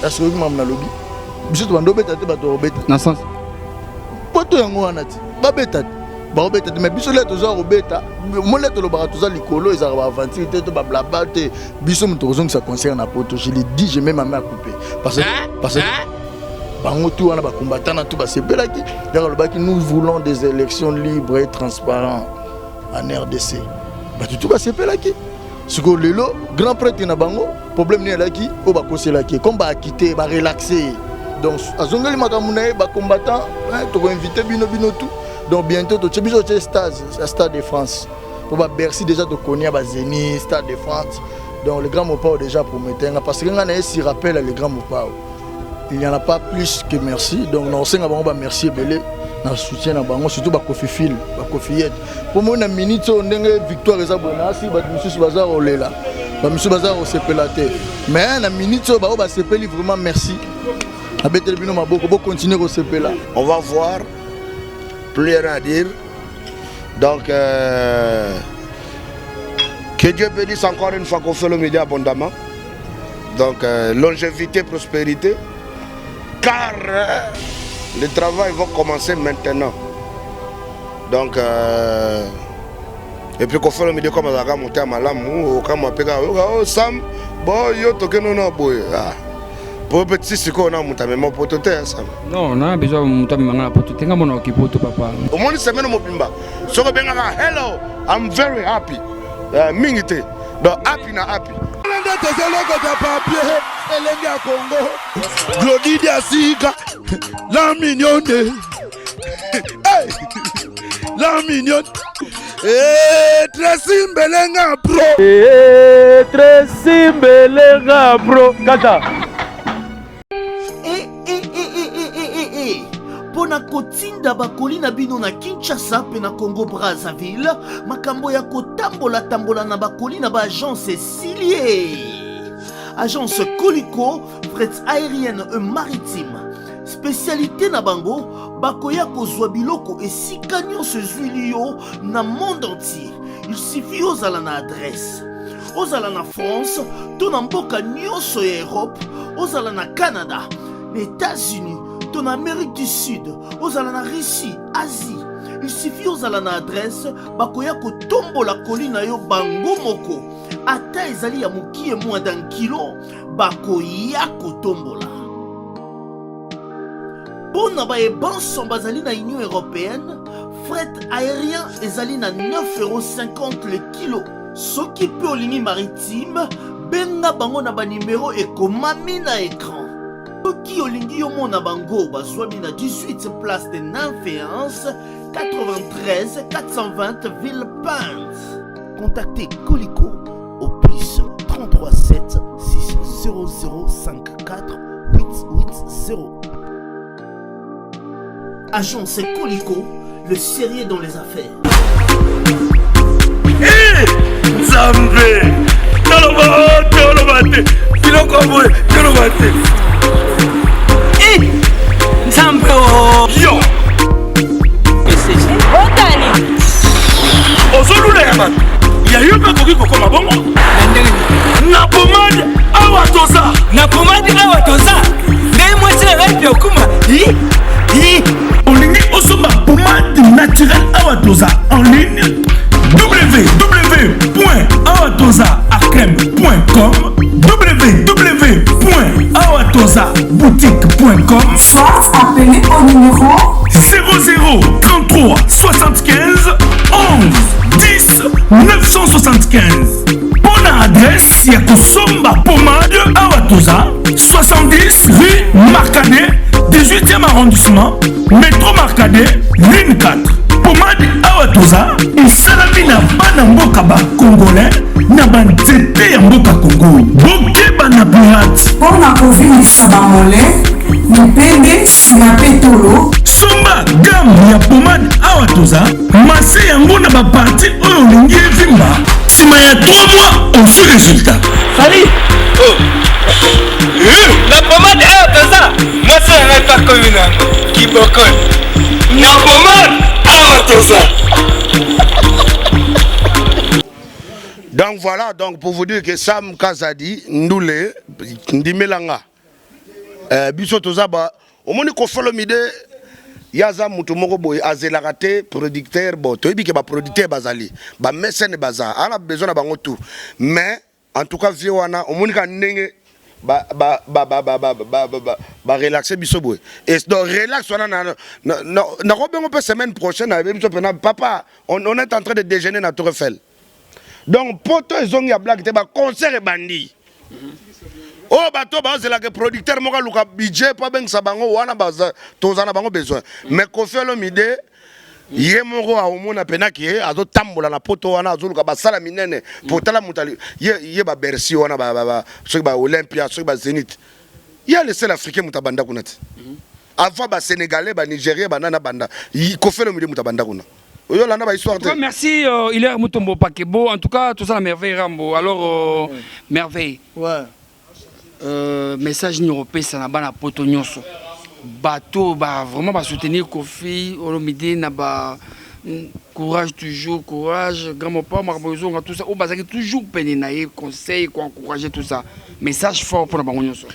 la sécurité m'a lobby. Biso to bando beta te bato beta. Dans sens. Poto yango wana ti. Ba beta. Ba beta mais biso le to zo beta. Mo le to lo ba to za likolo ezara ba aventure te to ba blabla te. Biso mo to zo ça concerne na poto. Je l'ai dit, je mets ma main à couper parce que bango tout wana ba combattant na tout ba sepelaki. D'ailleurs le baki nous voulons des élections libres et transparentes en RDC. Ba tout ba sepelaki. Ce que le grand prêtre na bango problème ni là qui au ba koselaki comme ba quitter ba relaxer. Donc azongeli makamuna ba combattant to ko inviter bino tout. Donc bientôt to biso stade de France. Pour ba Bercy déjà to connait ba Zénith, stade de France. Donc le grand Mopao déjà prometteur parce que ngana si rappelle le grand Mopao. Il n'y en a pas plus que merci. Donc non senga bango ba merci belé na soutien na bango surtout ba Kofi Fil, ba Kofiette. Pour moi na minute ndenge victoire eza bona si ba monsieur bazar olela. Ba monsieur bazar o sepelate. Mais na minute ba sepeli vraiment merci. On va voir, plus rien à dire. Donc, que Dieu bénisse encore une fois qu'on fait le média abondamment. Donc, longévité, prospérité. Car le travail va commencer maintenant. Donc, et puis qu'on fait le média comme ça, monter à Malam, ou comme on peut dire, oh Sam, bon, yo toke non boy. Pour petit c'est qu'on a monté même pour tout ça. Non, on a besoin de monter même pour tout. Tenga mon occupé tout papa. Au moins semaine mo bimba. So ko benga hello, I'm very happy. Mingite. Donc happy na happy. Nenda tezelo ko ta papier, elengi ya Congo. Glody Diasika, la mignonne. Hey! La mignonne. Tracy Mbelenga pro. Tracy Mbelenga pro. Kata. Pona kotinda bakoli na bino na Kinshasa pe na Congo Brazzaville makambo ya kotambola na bakoli na ba agence Cilier. Agence Colicot, fret aérienne et maritime. Spécialité na bango bakoya kozwa biloko esika nyonso ezwili yo na monde entier. Il suffit ozala na adresse. Ozala na France, to na mboka nyonso ya Europe, ozala na Canada, les États-Unis, en Amérique du Sud, aux alana Russie, Asie. Il suffit aux alana adresse, bakoya ko tombo la colline yo bango moko. Ata ezali ya muki et moins d'un kilo, bakoya ko tombo la. Bon na ba e banson bazali na Union Européenne, fret aérien ezali na 9,50 € le kilo. Soki pe olini maritime, benga bango na ba numéro e komami na écran. Qui olingi yo mona bango bazwami na 18 place de Nanféance 93 420 Villepinte. Contactez Colicot au plus 33 7 600 54 880. Agence Colicot, le sérieux dans les affaires. Hé Zambé, Tolobate, Filokoboy, Tolobate. Nzambe o yo otani ozolula ya bato ya yo mpe koki kokoma bongo na pomade awa toza ngai mwasi na ngai okuma olingi osomba pomade naturelle awa toza en ligne www.awatozaarkem.com www.awatozaboutique.com. Soit appelé au numéro 00 33 75 11 10 975. Bonne adresse, ya Kosomba Pomade Awatoza, 70 rue Marcadet, 18e arrondissement, métro Marcadet, ligne 4. Pomade Awatoza, isalami na bana mboka ba congolais, na banzete ya mboka Congo. Bokeba na pirate. Pona kovilisa bamole, mipende, sinapetolo. Somba gamme ya pomade Awatoza, masse yango na ba parti oyo olingi evimba. Sima ya 3 mois, on fait résultat. Salut. La pomade Awatoza, moi c'est un pas commune qui bokon. Na pomade Awatoza. Donc voilà, donc pour vous dire que Sam Kazadi, Ndoule, Ndimelanga, biso toza ba omoni kofolo mide yaza mutu moko boy azelaka te producteur bo toyebi ke ba producteur bazali ba mécène baza ala besoin na bango tout mais en tout cas vie wana omoni ka ndenge ba relaxer biso boy et donc relax wana na ko bengo pe semaine prochaine na biso pena papa on est en train de déjeuner na Tour Eiffel donc poto ezongi ya blague te ba concert e bandi oh bato bazela que producteur moka luka budget pa bengisa bango wana baza tozana bango besoin mais kofelo mide ye moko aomona pena ki azo tambola na poto wana azoluka basala minene potala mutali ye ba Bercy wana ba ceux ba Olympia ceux ba Zénith ya le seul africain mutabanda kunati avant ba sénégalais ba nigérien ba nana banda kofelo mide mutabanda kuna. Merci, Hilaire Mutombo Pakebo. En tout cas, tout ça, la merveille, Rambo. Alors, merveille. Ouais. Message européen, ça n'a pas la potonioso. Bateau, vraiment, va soutenir Kofi, Olomide, n'a pas courage toujours, courage. Grand-papa, Marbozo, tout ça. On va toujours pénénailler, conseil, encourager tout ça. Message fort pour la Bangonioso.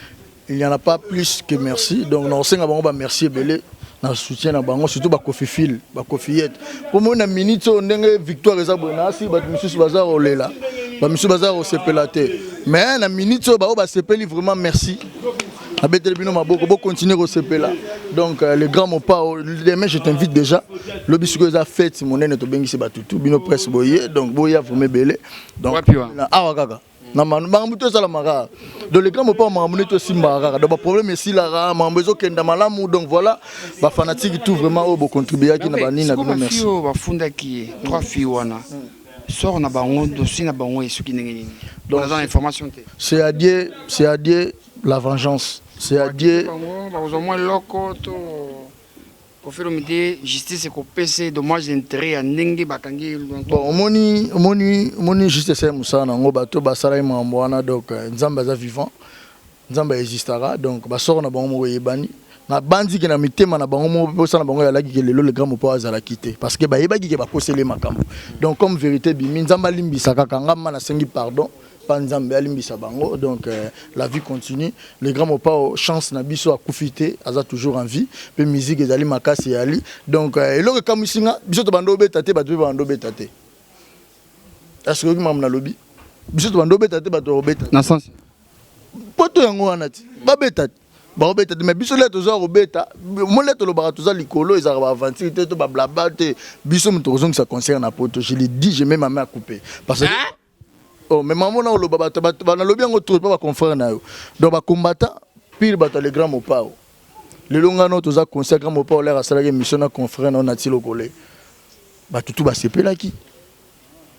Il n'y en a pas plus que merci. Donc, nous avons merci, Belé. Na soutien na bango surtout ba Kofi Fil ba Kofiette pour moi na minute on ndenge victoire eza bona si ba monsieur bazar olela ba monsieur bazar o sepelate mais na minute ba sepeli vraiment merci na betel bino maboko bo continuer au sepela donc le grand mopa demain je t'invite déjà le biscuit eza fête monene to bengi se batutu bino presse boye donc boya vous me belé donc awa kaka na mangamuto sala mara donc les grands mopa mangamuto simba donc problème ici là mambezo kenda malamu donc voilà ba fanatique tout vraiment au contribuer qui na bani na bino merci ba funda ki trois filles wana sort na bango dossier na bango esuki nengeni donc dans l'information c'est à Dieu la vengeance c'est à Dieu ba au moins loko to pour faire le justice et PC dommage d'intérêt à Nengi Bakangi. Bon, moni justice c'est Moussa Nango bato basara mamboana donc Nzamba za vivant Nzamba existera donc basoro na bango yebani na bandi ki na mitema na bango mo posa na bango ya laki ke lelo le grand mopa azala quitter parce que ba yebaki ke ba kosele makambo donc comme vérité bimi Nzamba limbisa kanga na sengi pardon Nzambe alimbisa bango donc la vie continue les grands mopa chance na biso akufite aza toujours en vie pe musique ezali makasi yali donc eloko kamusinga biso to bando betate bato bando betate est-ce que mamna lobby biso to bando betate bato betate na sens poto yango wana ti ba betate ba betate mais biso leto zo robeta mo leto lo ba toza likolo ezara ba aventure te to ba blabla te biso mto kozong sa concert na poto je l'ai dit j'ai même ma main à couper parce que oh mais maman na oloba bato na lobi yango trop pas confrère na yo donc ba combattant pile bato les grands mopa le longano toza concert grand mopa l'air asala ke mission na confrère na natilo kolé bato tout ba sepelaki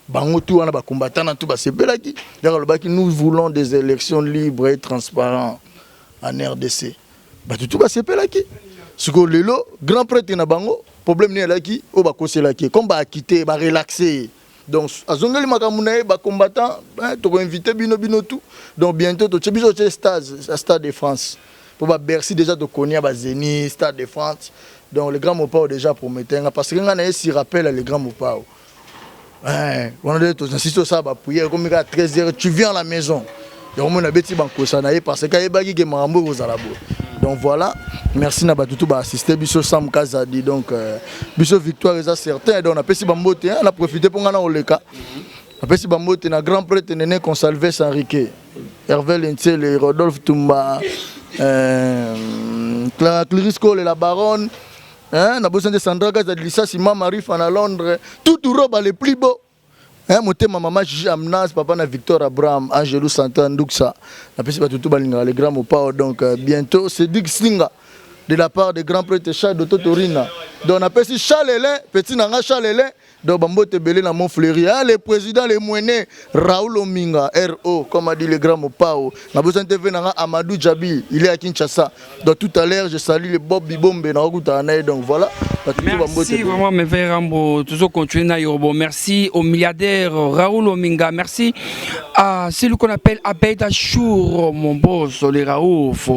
bango tout wana ba combattant na tout ba sepelaki d'ailleurs le baki nous voulons des élections libres et transparentes en RDC bato tout ba sepelaki siko lelo grand prêtre na bango problème ni alaki o ba koselaki comme ba quitter ba relaxer. Donc, à Zongeli Makamounae, ba combattant, tu vas inviter Bino tout. Donc, bientôt, tu vas au Stade de France. Pour Bercy, déjà, tu connais Zénith, Stade de France. Donc, les grands mots déjà prometteurs. Parce que nous s'y rappelle les grands mots. On a dit, tu ça, comme à 13h, tu viens à la maison. Donc voilà, merci na batutu ba assister biso Sam Kazadi donc biso victoire est certain donc on a pesi bambote on a profité pour ngana oleka. On a pesi bambote na grand prêtre Néné Consalves Enrique, Hervé Lentiel, Rodolphe Tumba, Clarice Cole et la baronne, on a besoin de Sandra Kazadi Lissa Sima Marie Fan à Londres, tout robe les plus beaux. Motema maman Gigi Amnas papa na Victor Abraham Angelou Santandouksa na pesi batutu balinga les grands mopa donc bientôt c'est Dig Slinga de la part des grands prêtres Charles de Totorina donc on appelle Charles Hélène petit nanga Charles Hélène donc bambote belé na Montfleury le président les moyens Raoul Ominga RO comme a dit le grand mopa na besoin de venir Amadou Djabi il est à Kinshasa donc tout à l'heure je salue le Bob Bibombe na Okutana donc voilà. Merci vraiment mes frères Rambo toujours continuer na Yoruba merci au milliardaire Raoul Ominga merci à celui qu'on appelle Abed Achour, mon boss, les Raouf,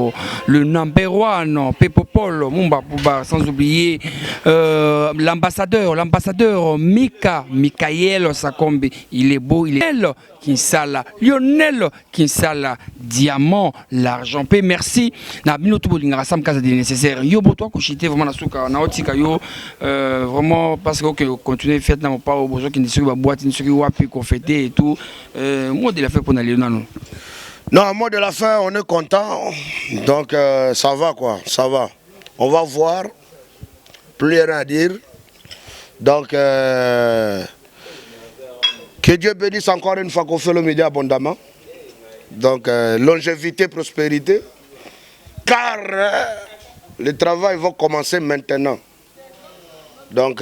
le number one, Pepopol, Mumba Pouba, sans oublier l'ambassadeur Michael Sakombe, il est beau, il est elle, Kinsala, Lionel Kinsala, Diamant, l'argent, paix, merci. Na bino tout bolinga sam casa de nécessaire. Yo boto ko chité vraiment na suka na otika yo vraiment parce que continuer fête na pas au besoin qui ne sur boîte ni sur wapi ko fêter et tout. Moi de la fête pour aller non. Non, mot de la fin, on est content. Donc ça va quoi, ça va. On va voir. Plus rien à dire. Donc que Dieu bénisse encore une fois qu'on fait le média abondamment. Donc longévité, prospérité. Car le travail va commencer maintenant. Donc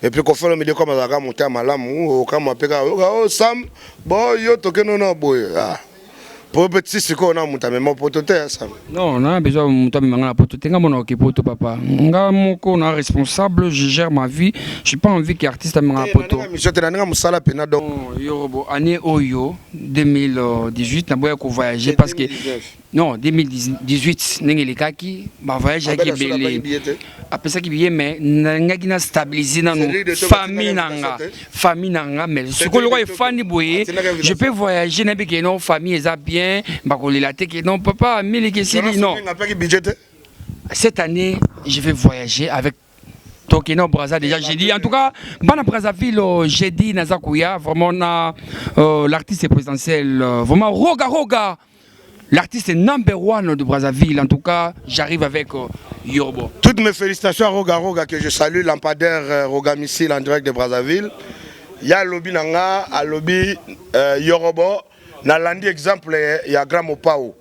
et puis qu'on fait le média comme ça, monter à malam ou comme on peut oh Sam, bon yo toke non boy. Pour petit c'est qu'on a monté mais mon pote Sam. Non, on a besoin de monter mais la pote tenga mon ok poto papa. Nga moko na responsable, je gère ma vie. Je suis pas envie qu'artiste amenga poto. Je te n'anga musala pena donc Yorobo année Oyo 2018 na boya ko voyager parce que non 2018 nengeli kaki ba voyageaki belé. Après ça qui vient mais nga kina stabiliser na famille nanga mais ce que le roi est fan boye je peux voyager na beke non famille eza bien ba ko la te que non papa mille que si non. Cette année je vais voyager avec Tokeno Braza déjà j'ai dit en tout cas bana Brazzaville j'ai dit Nazakuya vraiment l'artiste présidentiel vraiment Roga l'artiste number one de Brazzaville en tout cas j'arrive avec Yorobo. Toutes mes félicitations à Roga que je salue lampadaire Roga Missile en direct de Brazzaville. Il y a lobby nanga à lobby Yorobo na landi exemple ya Gramo Pao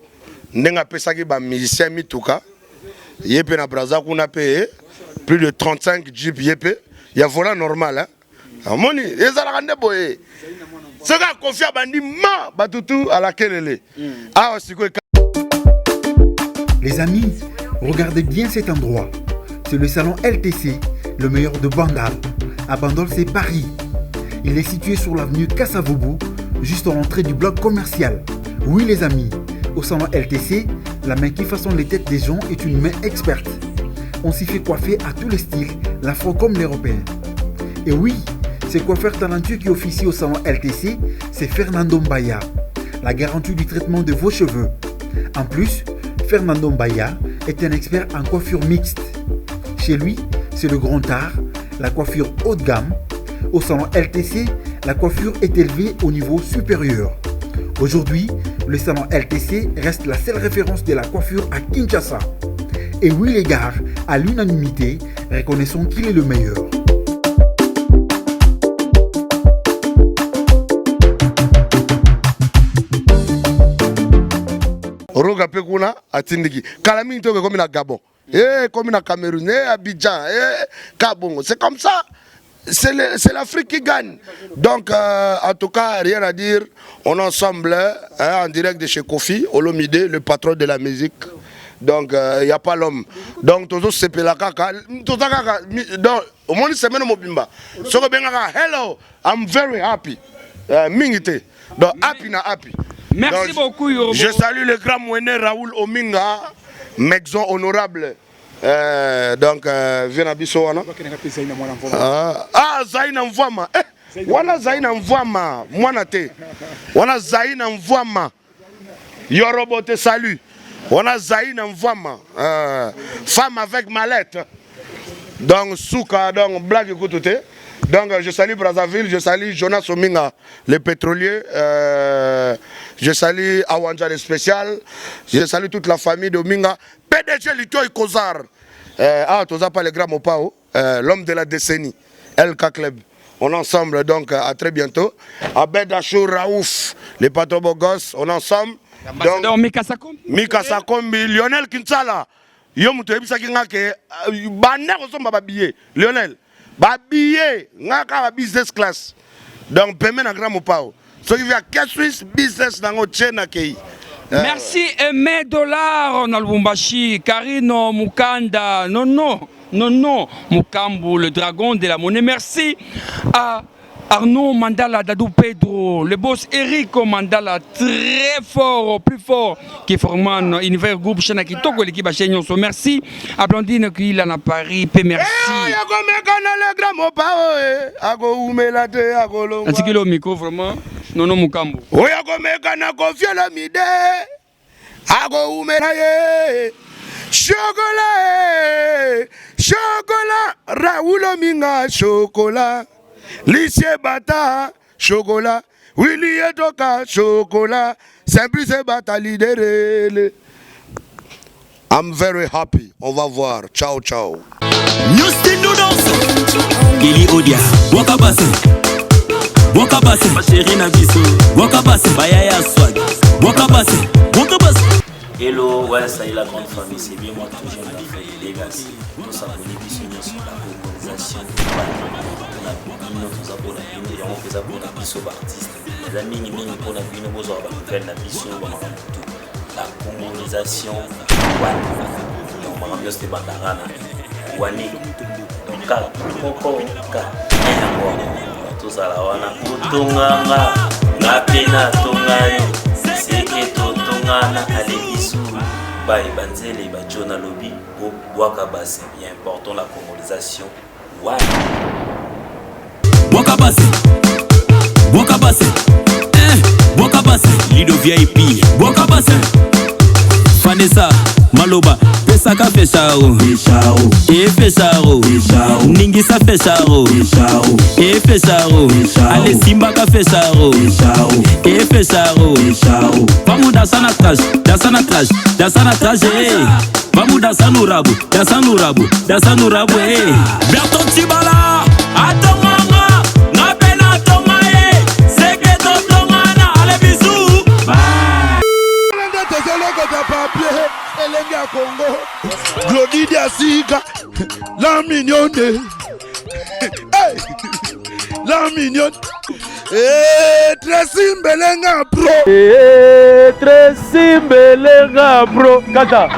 ndenga pesaki ba musicien mituka yepe na Brazza kuna pe plus de 35 jeep yepe ya volant normal hein amoni ezala kande boye seka confia bandi ma batutu à la kelele ah siko. Les amis, regardez bien cet endroit. C'est le salon LTC, le meilleur de Bandal. À Bandal, c'est Paris. Il est situé sur l'avenue Kassavoubou, juste à l'entrée du bloc commercial. Oui les amis, au salon LTC, la main qui façonne les têtes des gens est une main experte. On s'y fait coiffer à tous les styles, l'afro comme l'européen. Et oui, ce coiffeur talentueux qui officie au salon LTC, c'est Fernando Mbaya, la garantie du traitement de vos cheveux. En plus, Fernando Mbaya est un expert en coiffure mixte. Chez lui, c'est le grand art, la coiffure haut de gamme. Au salon LTC, la coiffure est élevée au niveau supérieur. Aujourd'hui, le salon LTC reste la seule référence de la coiffure à Kinshasa. Et oui les gars, à l'unanimité, reconnaissons qu'il est le meilleur. Roga Pekuna atindiki. Kalami ntoke comme na Gabon. Comme na Cameroun, Abidjan, Gabon. C'est comme ça. C'est l'Afrique qui gagne. Donc, en tout cas, rien à dire. On est ensemble en direct de chez Kofi Olomide, le patron de la musique. Donc, il n'y a pas l'homme. Donc, tout ça, c'est la caca. Donc, au moins, c'est même Mobimba. Hello, I'm very happy. Mingite. Donc, happy na happy. Merci donc, beaucoup, Yorobo. Je salue le grand moine Raoul Ominga, Mexon honorable. Donc, viens à Bissouana. Zaina Mvama. Wana Zaina Mvama. Moinate. Wana Zaina Mvama. Yorobo te salue. Wana Zaina Mvama. Femme avec mallette. Donc, Souka, donc, blague écoute. Donc, je salue Brazzaville, je salue Jonas Ominga, le pétrolier. Je salue Awanja le spécial. Je salue toute la famille d'Ominga. PDG Lito et Kozar. Toza pas le grand Mopao, l'homme de la décennie. LK Club. On est ensemble, donc à très bientôt. Abed Achour Raouf, les patobogos, on est ensemble. Donc, Mika Sakombi, Lionel Kinsala. Yomuto ebisaki ngake bana ko somba babillet. Lionel. Babillet ngaka business class. Donc paiement na grand Mopao. Ce qui vient à Suisse business nango tchena kei. Merci Aimé Dollar na Lubumbashi, Karino Mukanda, non, Mukambu, le dragon de la monnaie. Merci à Arnaud Mandala, Dadou Pedro, le boss Erico Mandala, très fort, plus fort, qui forme un univers groupe Chana Kitoko, l'équipe à Chenyoso. Merci à Blondine qui est là à Paris, merci. Ainsi que le micro, vraiment, non, non, Mukambo. Chocolat, chocolat, Raoul Minga, chocolat, lycée Bata, chocolat, Willy Etoka, chocolat, Simplice Bata, leader. I'm very happy. On va voir. Ciao, ciao. Newstin Noodles. Gili Odia. Wakabase. Wakabase. Ma chérie Nabiso. Wakabase. Bayaya Swag. Wakabase. Wakabase. Hello, ouais, ça y est la grande famille, c'est bien moi toujours la famille Legacy. Nous s'abonner sur la organisation. On a nous abonnés, on fait abonner biso artistes. Les amis ni pour la vie nous besoin de faire la biso la colonisation. On va bien se battre Wani. Ka koko ka. Tout ça là wana utunganga na pena tungayo. C'est que totongana alebisu Baye banzele ba Jona Lobby au Wakabase. Il est important la colonisation. Ouais. Wakabase. Wakabase. Wakabase. Lido VIP. Wakabase. Vanessa Maloba. Pesaka fechao. E fechao. Ningisa fechao. E fechao. Ale Simba ka fechao. E fechao. Vamos dançar na traje, dançar na traje, dançar na traje. Vamos dançar no rabo, dançar no rabo, dançar no rabo. Berton Tibala, atomanga, na pena toma secreto tomana, ale bisu. Congo, Glody Diasiga, la mignonne, hey, la mignonne, Tracy Mbelenga Pro, Tracy Mbelenga Pro, Kata.